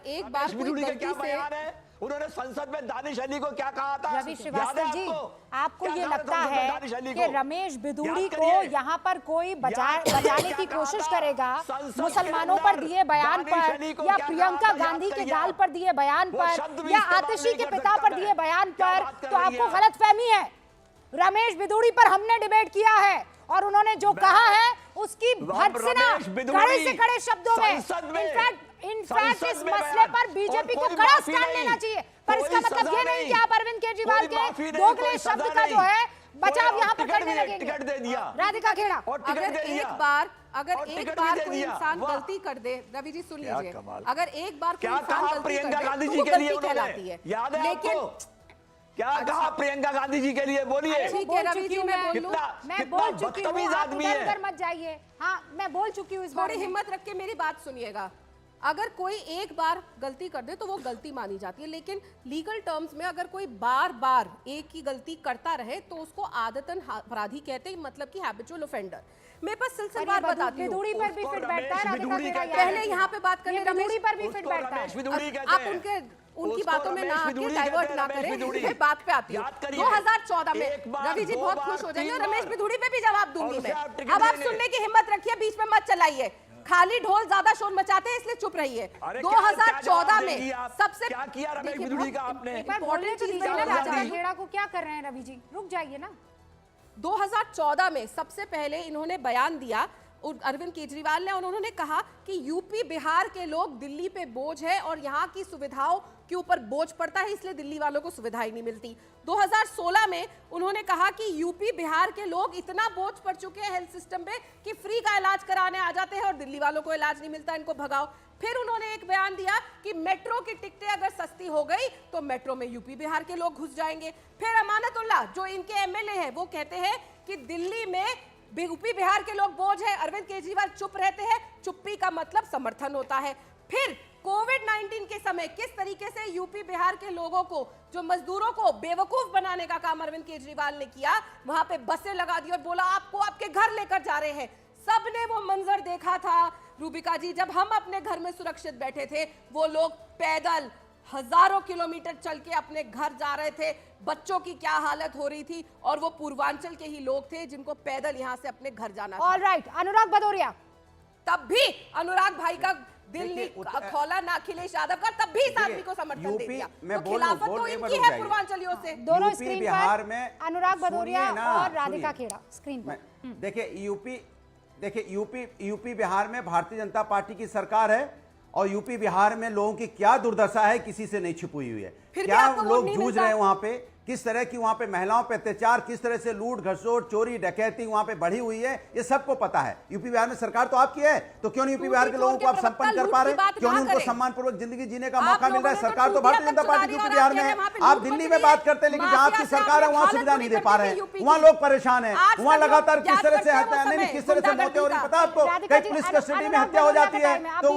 एक बार कोई गलती से उन्होंने संसद में दानिश अली को क्या कहा था? रवि श्रीवास्तव जी, आपको ये लगता है कि रमेश बिधूड़ी को यहाँ पर कोई बचाने की कोशिश करेगा मुसलमानों पर दिए बयान पर, या प्रियंका गांधी के गाल पर दिए बयान पर, या आतिशी के पिता पर दिए बयान पर? तो आपको गलतफहमी है। रमेश बिधूड़ी पर हमने डिबेट किया है और उन्होंने जो कहा है उसकी भर्त्सना कड़े से कड़े शब्दों में, इनफैक्ट इस मसले पर बीजेपी को कड़ा स्टैंड लेना चाहिए। पर इसका मतलब ये नहीं कि आप अरविंद केजरीवाल के दोगले शब्द का जो है बचाव यहाँ पर करने लगेंगे। टिकट दे दिया राधिका खेड़ा। अगर एक बार कोई इंसान गलती कर दे, रवि जी सुन लीजिए, अगर एक बार कोई इंसान गलती कर दे तो वो गलती कहलाती है। लेकिन क्या कहा प्रियंका गांधी जी के लिए? बोलिए। ठीक है रवि जी, मैं बोल चुकी हूँ, आप इधर मत जाइए। हाँ, मैं बोल चुकी हूँ। इस बार थोड़ी हिम्मत रख के मेरी बात सुनिएगा। अगर कोई एक बार गलती कर दे तो वो गलती मानी जाती है, लेकिन लीगल टर्म्स में अगर कोई बार बार एक ही गलती करता रहे तो उसको आदतन अपराधी कहते हैं, मतलब कि हैबिचुअल ऑफेंडर। मेरे पास सिलसिलेवार बताती हूँ। बिधूड़ी पर भी फिट बैठता है राधिका खेड़ा। पहले यहाँ पे बात करने बिधूड़ी पर भी फिट बैठता है। आप उनकी बातों में ना आके डाइवर्ट ना करें, मैं बात पे आती हूँ। 2014 में रवि जी बहुत खुश हो जाएंगे, रमेश बिधूड़ी पे भी जवाब दूंगी मैं। अब आप सुनने की हिम्मत रखिए, बीच में मत चलाइए। खाली ढोल ज्यादा शोर मचाते हैं, इसलिए चुप रहिए। 2014 में सबसे क्या किया रमेश बिधूड़ी का आपने? इंपॉर्टेंट चीज है ना, राधिका खेड़ा को क्या कर रहे हैं रवि जी? रुक जाइए ना। 2014 में सबसे पहले इन्होंने बयान दिया अरविंद केजरीवाल ने, और उन्होंने कहा कि यूपी बिहार के लोग दिल्ली पे बोझ है और यहाँ की सुविधाओं के ऊपर बोझ पड़ता है, इसलिए दिल्ली वालों को सुविधाएं नहीं मिलती। 2016 में उन्होंने कहा कि यूपी बिहार के लोग इतना बोझ पड़ चुके हैं हेल्थ सिस्टम पे कि फ्री का इलाज कराने आ जाते हैं और दिल्ली वालों को इलाज नहीं मिलता, इनको भगाओ। फिर उन्होंने एक बयान दिया कि मेट्रो की टिकटें अगर सस्ती हो गई तो मेट्रो में यूपी बिहार के लोग घुस जाएंगे। फिर अमानतुल्लाह जो इनके एमएलए हैं वो कहते हैं कि दिल्ली में यूपी बिहार के लोग बोझ है, अरविंद केजरीवाल चुप रहते हैं, चुप्पी का मतलब समर्थन होता है। फिर कोविड-19 के समय किस तरीके से यूपी बिहार के लोगों को, जो मजदूरों को बेवकूफ बनाने का काम अरविंद केजरीवाल ने किया, वहां पे बसें लगा दी और बोला आपको आपके घर लेकर जा रहे हैं। सबने वो मंजर देखा था रूबिका जी, जब हम अपने घर में सुरक्षित बैठे थे, वो लोग पैदल हजारों किलोमीटर चल के अपने घर जा रहे थे। बच्चों की क्या हालत हो रही थी, और वो पूर्वांचल के ही लोग थे जिनको पैदल यहाँ से अपने घर जाना था। ऑलराइट, अनुराग भदौरिया। तब भी अनुराग भाई का दिल नहीं खोला ना अखिलेश यादव का, तब भी इस आदमी को समर्थन दे दिया। तो खिलाफत तो इनकी है पूर्वांचलियों से। दोनों स्क्रीन बिहार में अनुराग भदौरिया और राधिका खेड़ा स्क्रीन पर। देखिए यूपी बिहार में भारतीय जनता पार्टी की सरकार है और यूपी बिहार में लोगों की क्या दुर्दशा है किसी से नहीं छिपी हुई है। क्या लोग जूझ रहे हैं वहां पे, किस तरह की वहां पे महिलाओं पे अत्याचार, किस तरह से लूट घसोट चोरी डकैती वहां पे बढ़ी हुई है, ये सबको पता है। यूपी बिहार में सरकार तो आपकी है, तो क्यों नहीं यूपी बिहार के लोगों को आप संपन्न कर पा रहे? क्यों नहीं उनको सम्मानपूर्वक जिंदगी जीने का मौका मिल रहा है? सरकार तो भारतीय जनता पार्टी यूपी बिहार में है। आप दिल्ली में बात करते हैं, लेकिन जहां आपकी सरकार है वहां सुविधा नहीं दे पा रहे हैं, वहां लोग परेशान है, वहां लगातार किस तरह से हत्या, नहीं किस तरह से मौतें हो रही, पता आपको? कई पुलिस कस्टडी में हत्या हो जाती है तो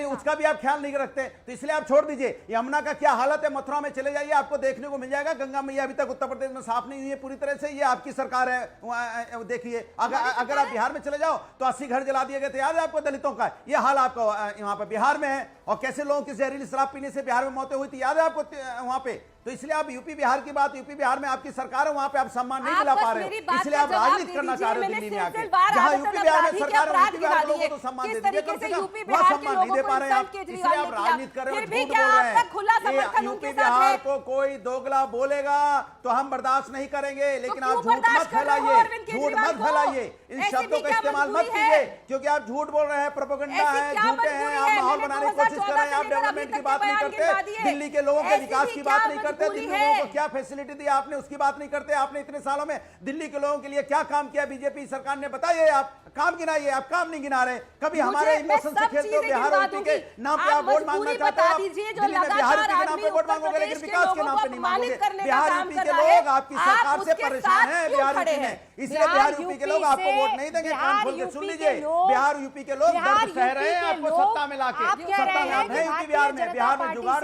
उसका भी आप ख्याल नहीं रखते। तो इसलिए आप छोड़ दीजिए। यमुना का क्या हालत है, मथुरा में चले जाइए, आपको देखने को मिल जाएगा। गंगा मैया अभी तक उत्तर प्रदेश में साफ नहीं हुई है पूरी तरह से, ये आपकी सरकार है। देखिए अगर आप बिहार में चले जाओ तो 80 घर जला दिए गए थे, याद है आपको दलितों का? ये हाल आपको वहां पर बिहार में है। और कैसे लोगों की जहरीली शराब पीने से बिहार में मौतें हुई थी, याद है आपको वहां पे? तो इसलिए आप यूपी बिहार की बात, यूपी बिहार में आपकी सरकार है, वहां पे आप सम्मान नहीं दिला पा रहे हो, इसलिए आप राजनीति करना चाह रहे हो दिल्ली में आके। जहां यूपी बिहार में सरकार है, यूपी बिहार के लोगों को सम्मान दे दीजिए, कम से कम वहां सम्मान नहीं दे पा रहे आप, इसलिए आप राजनीति कर रहे हो, झूठ बोल रहे हैं। यूपी बिहार को कोई दोगला बोलेगा तो हम बर्दाश्त नहीं करेंगे, लेकिन आप झूठ मत फैलाइए, झूठ मत फैलाइए, इन शब्दों का इस्तेमाल मत कीजिए, क्योंकि आप झूठ बोल रहे हैं, प्रोपेगेंडा है, झूठे हैं, आप माहौल बनाने की कोशिश कर रहे हैं, आप डेवलपमेंट की बात नहीं करते, दिल्ली के लोगों के विकास की बात नहीं करते, दिल्ली लोगों को क्या फैसिलिटी दी आपने उसकी बात नहीं करते। आपने इतने सालों में दिल्ली के लोगों के लिए क्या काम किया बीजेपी सरकार ने, बताइए। आप काम गिनाइए, आप काम नहीं गिना रहे। कभी हमारे इमोशन से खेलते हो, बिहार यूपी के नाम पे आप वोट मांगना चाहते हो, दिल्ली में बिहार यूपी के नाम पे वोट मांगोगे, लेकिन विकास के नाम पे नहीं मांगोगे। बिहार यूपी के लोग आपकी सरकार से परेशान है, बिहार यूपी में, इसलिए बिहार यूपी के लोग आपको वोट नहीं देंगे। कान खोल के सुन लीजिए, बिहार यूपी के लोग दर्द सह रहे हैं आपको सत्ता में लाके। सत्ता में आप है यूपी बिहार में, बिहार में जुगाड़।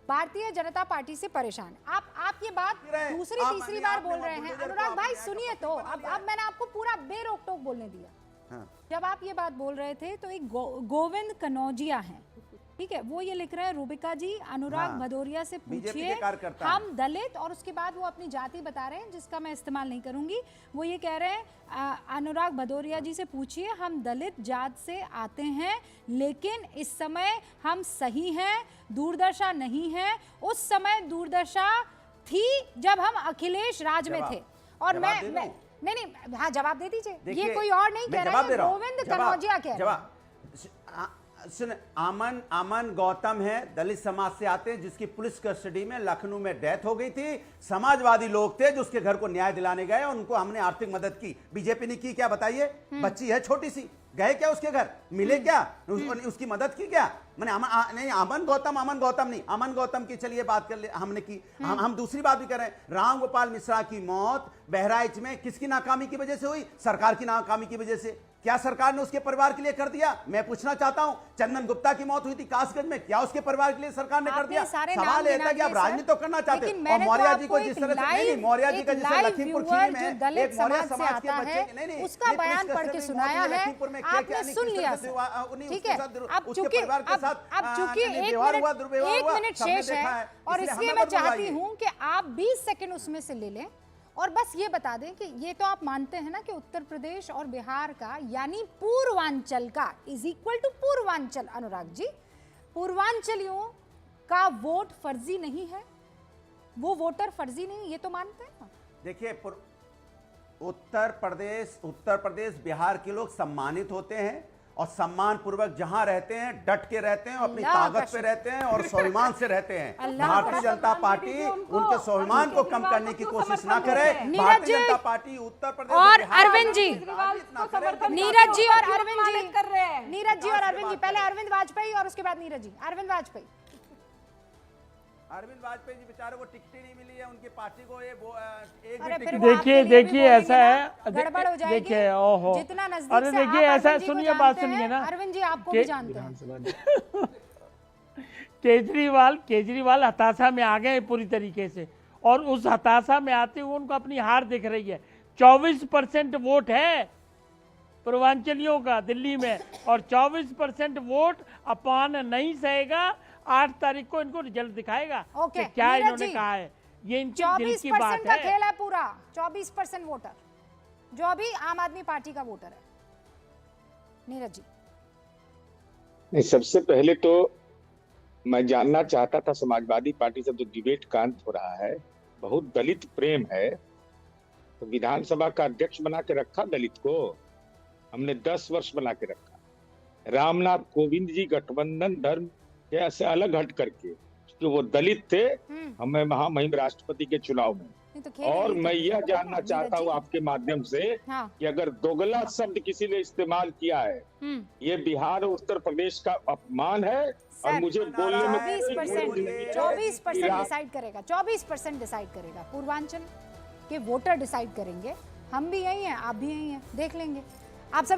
भारतीय जनता पार्टी से परेशान आप ये बात दूसरी तीसरी बार बोल रहे हैं। अनुराग भाई सुनिए, तो अब मैंने आपको पूरा बेरोक टोक बोलने दिया। जब आप ये बात बोल रहे थे तो एक गोविंद कनौजिया हैं, ठीक है, वो ये लिख रहे हैं रूबिका जी, अनुराग हाँ, भदौरिया से बीजेपी पूछिए के कार्यकर्ता हम दलित, और उसके बाद वो अपनी जाति बता रहे हैं जिसका मैं इस्तेमाल नहीं करूंगी। वो ये कह रहे हैं अनुराग भदौरिया जी से पूछिए हम दलित जात से आते हैं, लेकिन इस समय हम सही हैं, दूरदर्शा नहीं है। उस समय दूरदर्शा थी जब हम अखिलेश राज में थे। और मैं नहीं, हाँ जवाब दे दीजिए। ये कोई और नहीं कह रहा है, गोविंद कनौजिया कह रहे हैं। सुन, अमन गौतम है, दलित समाज से आते हैं, जिसकी पुलिस कस्टडी में लखनऊ में डेथ हो गई थी। समाजवादी लोग थे जो उसके घर को न्याय दिलाने गए, उनको हमने आर्थिक मदद की। बीजेपी ने की क्या बताइए? बच्ची है छोटी सी, गए क्या उसके घर, मिले क्या, उसकी मदद की क्या? मैंने नहीं, अमन गौतम नहीं, अमन गौतम की चलिए बात कर ले, हमने की। हम दूसरी बात भी कर रहे हैं। राम गोपाल मिश्रा की मौत बहराइच में किसकी नाकामी की वजह से हुई? सरकार की नाकामी की वजह से। क्या सरकार ने उसके परिवार के लिए कर दिया? मैं पूछना चाहता हूं, चंदन गुप्ता की मौत हुई थी कासगंज में, क्या उसके परिवार के लिए सरकार ने कर दिया? सवाल यह था कि आप राजनीति तो करना चाहते हैं। और मौर्य जी को जिस तरह से, नहीं, मौर्य जी का जिस लखीमपुर खीरी में एक मौर्य समाज के बच्चे, नहीं, उसका बयान पढ़ के सुनाया है, आपने सुन लिया, ठीक है। अब चूंकि एक मिनट शेष है, और इसलिए मैं चाहती हूं कि आप 20 सेकंड उसमें से ले लें और बस ये बता दें कि ये तो आप मानते हैं ना कि उत्तर प्रदेश और बिहार का, यानी पूर्वांचल का is equal to Purvanchal. Anurag ji, पूर्वांचलियों का वोट फर्जी नहीं है, वो वोटर फर्जी नहीं, ये तो मानते हैं ना? देखिए, उत्तर प्रदेश बिहार के लोग सम्मानित होते हैं, और सम्मान पूर्वक जहां रहते हैं डट के रहते हैं, अपनी ताकत पे रहते हैं और स्वाभिमान से रहते हैं। भारतीय जनता पार्टी उनके स्वाभिमान को कम करने की कोशिश ना करे। भारतीय जनता पार्टी उत्तर प्रदेश और अरविंद जी, नीरज जी और अरविंद जी कर रहे हैं, नीरज जी और अरविंद जी, पहले अरविंद वाजपेयी और उसके बाद नीरज जी। अरविंद वाजपेयी जी बेचारों को टिकट ही नहीं मिली है, उनकी पार्टी को देखिए ऐसा है, गड़बड़ हो जाएगी। देखिए ओहो, जितना नजदीक अरे से देखिए आप ऐसा, अरविंद जी को सुनिए बात जानते सुनिए हैं, ना, अरविंद जी आपको भी जानते हैं। केजरीवाल हताशा में आ गए पूरी तरीके से, और उस हताशा में आते हुए उनको अपनी हार दिख रही है। 24% वोट है पूर्वांचलियों का दिल्ली में, और 24% वोट अपमान नहीं सहेगा। 8 तारीख को इनको रिजल्ट दिखाएगा कि क्या इन्होंने कहा है। ये इनकी दिल की बात है। 24% का खेल है पूरा। 24% वोटर जो अभी आम आदमी पार्टी का वोटर है। नीरज जी, नहीं, सबसे पहले तो मैं जानना चाहता था, समाजवादी पार्टी से जो डिबेट का अंत हो रहा है, बहुत दलित प्रेम है, तो विधानसभा का अध्यक्ष बना के रखा दलित को, हमने 10 वर्ष बना के रखा। रामनाथ कोविंद जी गठबंधन धर्म के से अलग हट करके, क्योंकि वो दलित थे, हमें महामहिम राष्ट्रपति के चुनाव में। तो और मैं यह जानना चाहता हूँ आपके माध्यम से कि अगर दोगला शब्द किसी ने इस्तेमाल किया है, ये बिहार और उत्तर प्रदेश का अपमान है, और मुझे बोलने में 24% डिसाइड करेगा, 24% डिसाइड करेगा। पूर्वांचल के वोटर डिसाइड करेंगे। हम भी यही हैं, आप भी यही हैं, देख लेंगे। आप सभी